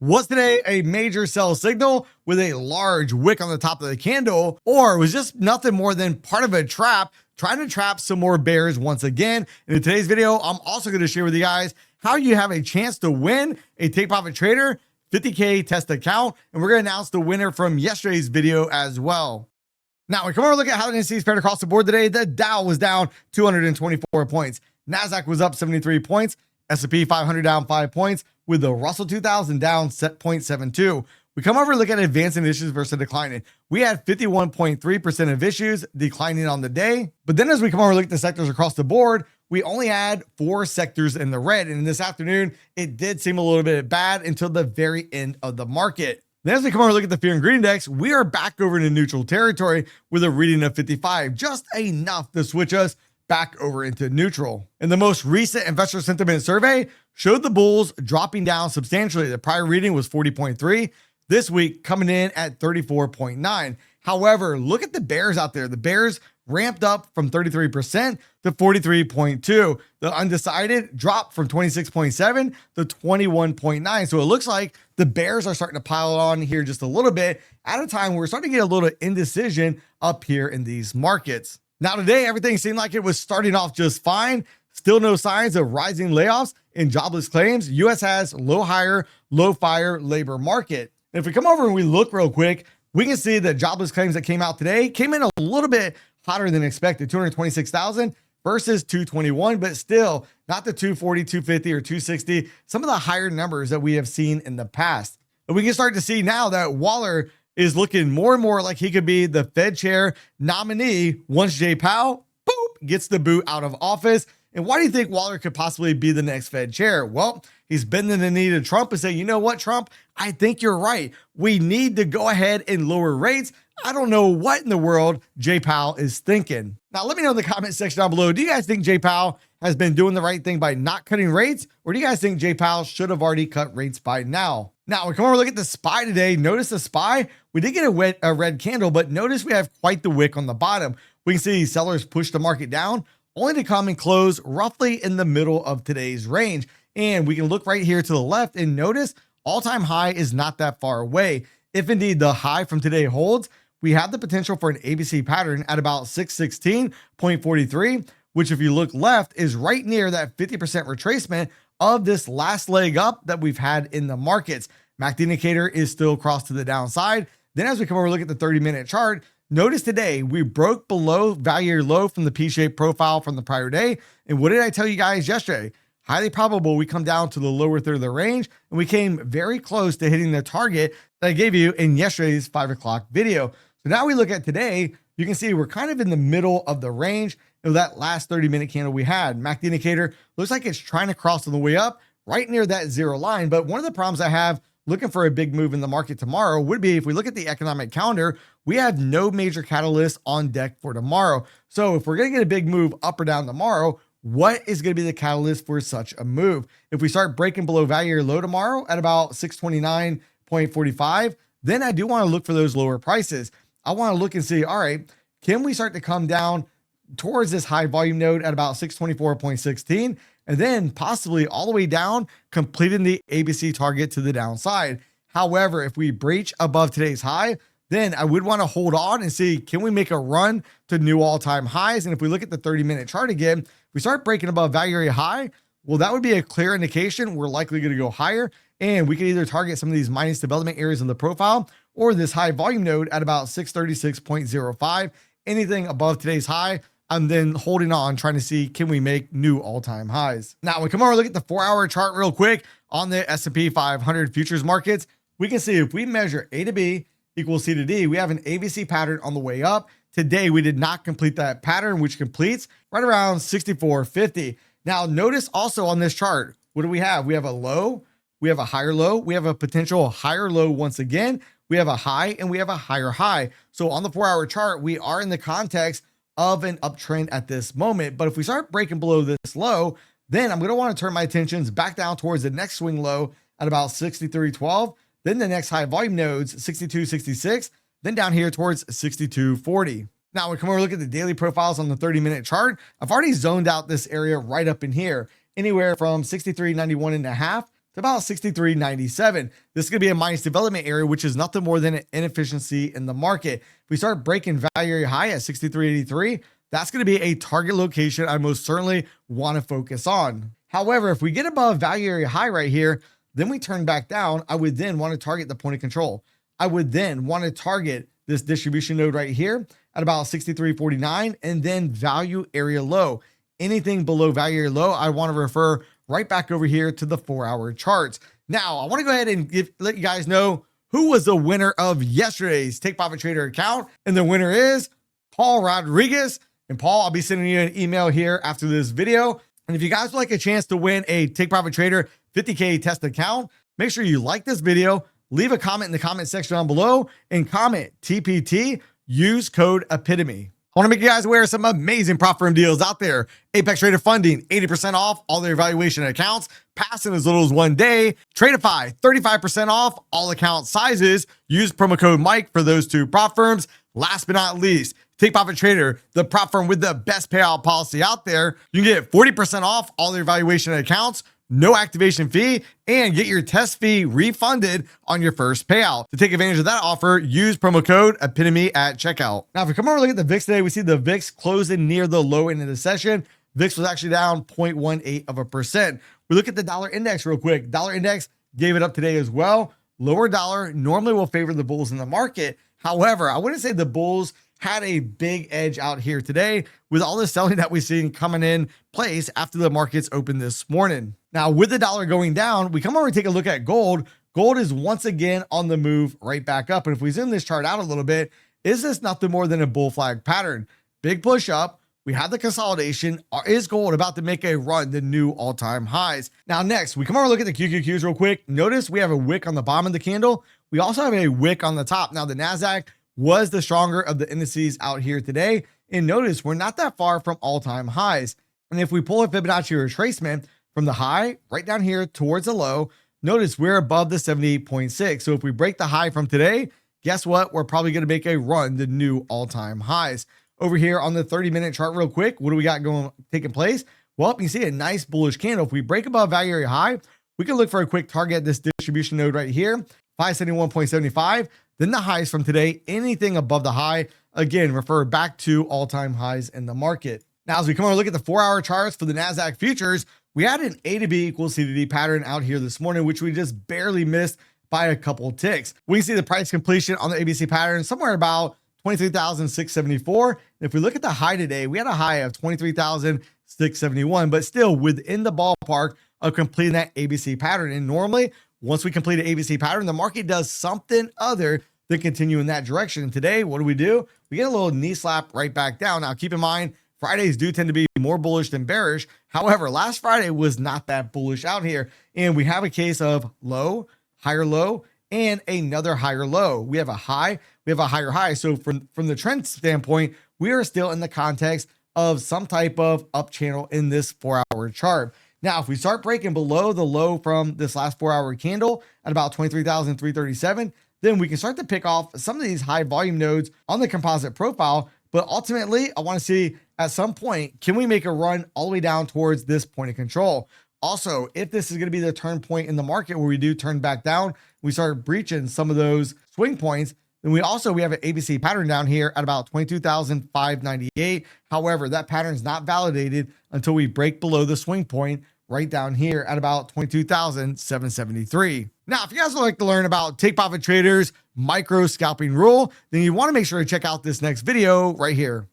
Was today a major sell signal with a large wick on the top of the candle, or was just nothing more than part of a trap trying to trap some more bears once again? And in today's video, I'm also going to share with you guys how you have a chance to win a Take Profit Trader 50K test account, and we're going to announce the winner from yesterday's video as well. Now, we come over and look at how the indices fared across the board today. The Dow was down 224 points. NASDAQ was up 73 points. S&P 500 down 5 points, with the Russell 2000 down 0.72. We come over and look at advancing issues versus declining. We had 51.3% of issues declining on the day. But then as we come over and look at the sectors across the board, we only had 4 sectors in the red. And this afternoon, it did seem a little bit bad until the very end of the market. Then as we come over and look at the Fear and Greed Index, we are back over into neutral territory with a reading of 55, just enough to switch us back over into neutral. And the most recent investor sentiment survey showed the bulls dropping down substantially. The prior reading was 40.3. This week coming in at 34.9. However, look at the bears out there. The bears ramped up from 33% to 43.2. The undecided dropped from 26.7 to 21.9. So it looks like the bears are starting to pile on here just a little bit at a time where we're starting to get a little indecision up here in these markets. Now today, everything seemed like it was starting off just fine. Still no signs of rising layoffs and jobless claims. US has low hire, low fire labor market. And if we come over and we look real quick, we can see that jobless claims that came out today came in a little bit hotter than expected, 226,000 versus 221, but still not the 240, 250, or 260, some of the higher numbers that we have seen in the past. And we can start to see now that Waller is looking more and more like he could be the Fed chair nominee once Jay Powell, gets the boot out of office. And why do you think Waller could possibly be the next Fed chair? Well, he's bending the knee to Trump and saying, you know what, Trump, I think you're right. We need to go ahead and lower rates. I don't know what in the world Jay Powell is thinking. Now, let me know in the comment section down below. Do you guys think Jay Powell has been doing the right thing by not cutting rates? Or do you guys think Jay Powell should have already cut rates by now? Now, we come over and look at the SPY today. Notice the SPY, we did get a red candle, but notice we have quite the wick on the bottom. We can see sellers push the market down, only to come and close roughly in the middle of today's range. And we can look right here to the left and notice all-time high is not that far away. If indeed the high from today holds, we have the potential for an ABC pattern at about 616.43, which if you look left is right near that 50% retracement of this last leg up that we've had in the markets. MACD indicator is still crossed to the downside. Then as we come over and look at the 30-minute chart, notice today we broke below value low from the P-shaped profile from the prior day. And what did I tell you guys yesterday? Highly probable we come down to the lower third of the range, and we came very close to hitting the target that I gave you in yesterday's 5 o'clock video. So now we look at today, you can see we're kind of in the middle of the range of that last 30-minute candle we had. MACD indicator looks like it's trying to cross on the way up right near that zero line. But one of the problems I have looking for a big move in the market tomorrow would be if we look at the economic calendar, we have no major catalyst on deck for tomorrow. So if we're going to get a big move up or down tomorrow, what is going to be the catalyst for such a move? If we start breaking below value low tomorrow at about 629.45, then I do want to look for those lower prices. I want to look and see, all right, can we start to come down towards this high volume node at about 624.16, and then possibly all the way down, completing the ABC target to the downside. However, if we breach above today's high, then I would want to hold on and see, can we make a run to new all-time highs? And if we look at the 30-minute chart again, if we start breaking above value area high, well, that would be a clear indication we're likely going to go higher. And we could either target some of these minus development areas in the profile or this high volume node at about 636.05. Anything above today's high, I'm then holding on, trying to see, can we make new all-time highs? Now, we come over and look at the 4-hour chart real quick on the S&P 500 futures markets. We can see if we measure A to B equals C to D, we have an ABC pattern on the way up. Today, we did not complete that pattern, which completes right around 64.50. Now, notice also on this chart, what do we have? We have a low, we have a higher low, we have a potential higher low once again, we have a high, and we have a higher high. So on the 4-hour chart, we are in the context of an uptrend at this moment. But if we start breaking below this low, then I'm going to want to turn my attentions back down towards the next swing low at about 63.12. Then the next high volume nodes, 62.66, then down here towards 62.40. Now we come over and look at the daily profiles on the 30-minute chart. I've already zoned out this area right up in here, anywhere from 63.91.5 to about 63.97. This is going to be a minus development area, which is nothing more than an inefficiency in the market. If we start breaking value area high at 63.83, that's going to be a target location I most certainly want to focus on. However, if we get above value area high right here, then we turn back down, I would then want to target the point of control. I would then want to target this distribution node right here at about 63.49 and then value area low. Anything below value area low, I want to refer right back over here to the 4-hour charts. Now, I want to go ahead and let you guys know who was the winner of yesterday's Take Profit Trader account. And the winner is Paul Rodriguez. And Paul, I'll be sending you an email here after this video. And if you guys would like a chance to win a Take Profit Trader 50K test account, make sure you like this video, leave a comment in the comment section down below, and comment TPT, use code EPITOME. I want to make you guys aware of some amazing prop firm deals out there. Apex Trader funding, 80% off all their evaluation accounts, passing as little as 1 day. Tradeify, 35% off all account sizes. Use promo code Mike for those 2 prop firms. Last but not least, Take Profit Trader, the prop firm with the best payout policy out there. You can get 40% off all their evaluation accounts, no activation fee, and get your test fee refunded on your first payout. To take advantage of that offer, use promo code EPITOME at checkout. Now, if we come over and look at the VIX today, we see the VIX closing near the low end of the session. VIX was actually down 0.18%. We look at the dollar index real quick. Dollar index gave it up today as well. Lower dollar normally will favor the bulls in the market. However, I wouldn't say the bulls had a big edge out here today with all the selling that we've seen coming in place after the markets opened this morning. Now, with the dollar going down, we come over and take a look at gold. Gold is once again on the move right back up. And if we zoom this chart out a little bit, is this nothing more than a bull flag pattern? Big push up. We have the consolidation. Is gold about to make a run to new all-time highs? Now, next, we come over and look at the QQQs real quick. Notice we have a wick on the bottom of the candle. We also have a wick on the top. Now, the NASDAQ was the stronger of the indices out here today. And notice we're not that far from all-time highs. And if we pull a Fibonacci retracement from the high right down here towards the low, notice we're above the 78.6. So if we break the high from today, guess what? We're probably going to make a run to new all-time highs. Over here on the 30-minute chart real quick, what do we got taking place? Well, you see a nice bullish candle. If we break above value area high, we can look for a quick target at this distribution node right here, 571.75. Then the highs from today, anything above the high, again, refer back to all-time highs in the market. Now, as we come over and look at the 4-hour charts for the NASDAQ futures, we had an A to B equals C to D pattern out here this morning, which we just barely missed by a couple ticks. We see the price completion on the ABC pattern somewhere about 23,674. If we look at the high today, we had a high of 23,671, but still within the ballpark of completing that ABC pattern. And normally, once we complete an ABC pattern, the market does something other than continue in that direction. And today, what do? We get a little knee slap right back down. Now, keep in mind, Fridays do tend to be more bullish than bearish. However, last Friday was not that bullish out here. And we have a case of low, higher low, and another higher low. We have a high, we have a higher high. So from the trend standpoint, we are still in the context of some type of up channel in this 4-hour chart. Now, if we start breaking below the low from this last 4-hour candle at about 23,337, then we can start to pick off some of these high volume nodes on the composite profile. But ultimately, I want to see at some point, can we make a run all the way down towards this point of control? Also, if this is going to be the turn point in the market where we do turn back down, we start breaching some of those swing points, then we have an ABC pattern down here at about 22,598. However, that pattern is not validated until we break below the swing point right down here at about 22,773. Now, if you guys would like to learn about Take Profit Traders micro scalping rule, then you want to make sure to check out this next video right here.